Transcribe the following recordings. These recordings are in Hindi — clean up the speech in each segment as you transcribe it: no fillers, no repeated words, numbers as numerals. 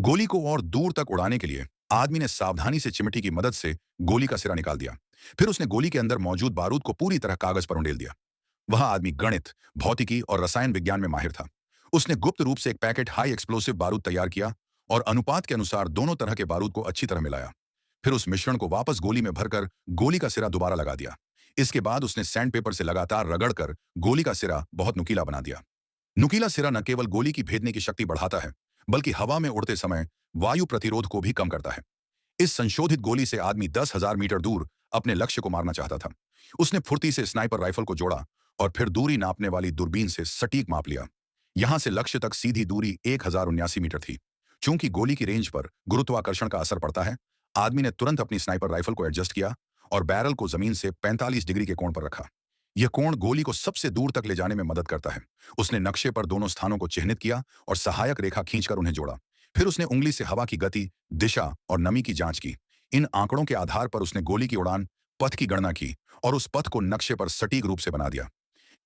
गोली को और दूर तक उड़ाने के लिए आदमी ने सावधानी से चिमटी की मदद से गोली का सिरा निकाल दिया। फिर उसने गोली के अंदर मौजूद बारूद को पूरी तरह कागज पर उंडेल दिया। वह आदमी गणित, भौतिकी और रसायन विज्ञान में माहिर था। उसने गुप्त रूप से एक पैकेट हाई एक्सप्लोसिव बारूद तैयार किया और अनुपात के अनुसार दोनों तरह के बारूद को अच्छी तरह मिलाया। फिर उस मिश्रण को वापस गोली में भरकर गोली का सिरा दोबारा लगा दिया। इसके बाद उसने सैंड पेपर से लगातार रगड़कर गोली का सिरा बहुत नुकीला बना दिया। नुकीला सिरा न केवल गोली की भेदने की शक्ति बढ़ाता है, बल्कि हवा में उड़ते समय वायु प्रतिरोध को भी कम करता है। इस संशोधित गोली से आदमी 10,000 मीटर दूर अपने लक्ष्य को मारना चाहता था। उसने फुर्ती से स्नाइपर राइफल को जोड़ा और फिर दूरी नापने वाली दूरबीन से सटीक माप लिया। यहां से लक्ष्य तक सीधी दूरी 1079 मीटर थी। चूंकि गोली की रेंज पर गुरुत्वाकर्षण का असर पड़ता है, आदमी ने तुरंत अपनी स्नाइपर राइफल को एडजस्ट किया और बैरल को जमीन से 45 डिग्री के कोण पर रखा। यह कोण गोली को सबसे दूर तक ले जाने में मदद करता है। उसने नक्शे पर दोनों स्थानों को चिह्नित किया और सहायक रेखा खींचकर उन्हें जोड़ा। फिर उसने उंगली से हवा की गति, दिशा और नमी की जांच की। इन आंकड़ों के आधार पर उसने गोली की उड़ान पथ की गणना की और उस पथ को नक्शे पर सटीक रूप से बना दिया।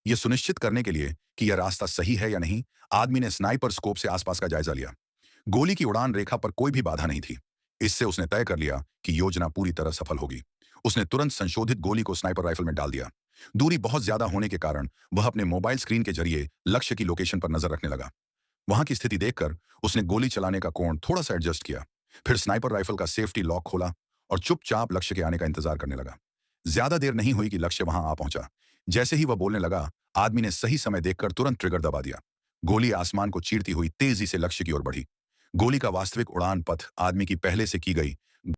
यह सुनिश्चित करने के लिए कि यह रास्ता सही है या नहीं, आदमी ने स्नाइपर स्कोप से आसपास का जायजा लिया। गोली की उड़ान रेखा पर कोई भी बाधा नहीं थी। इससे उसने तय कर लिया कि योजना पूरी तरह सफल होगी। उसने तुरंत संशोधित गोली को स्नाइपर राइफल में डाल दिया। दूरी बहुत ज्यादा होने के कारण वह अपने मोबाइल स्क्रीन के जरिए लक्ष्य की लोकेशन पर नजर रखने लगा। वहां की स्थिति देखकर उसने गोली चलाने का कोण थोड़ा सा एडजस्ट किया। फिर स्नाइपर राइफल का सेफ्टी लॉक खोला और चुपचाप लक्ष्य के आने का इंतजार करने लगा। ज्यादा देर नहीं हुई कि लक्ष्य वहां आ पहुंचा। जैसे ही वह बोलने लगा, आदमी ने सही समय देखकर तुरंत ट्रिगर दबा दिया। गोली आसमान को चीरती हुई तेजी से लक्ष्य की ओर बढ़ी। गोली का वास्तविक उड़ान पथ आदमी की पहले से की गई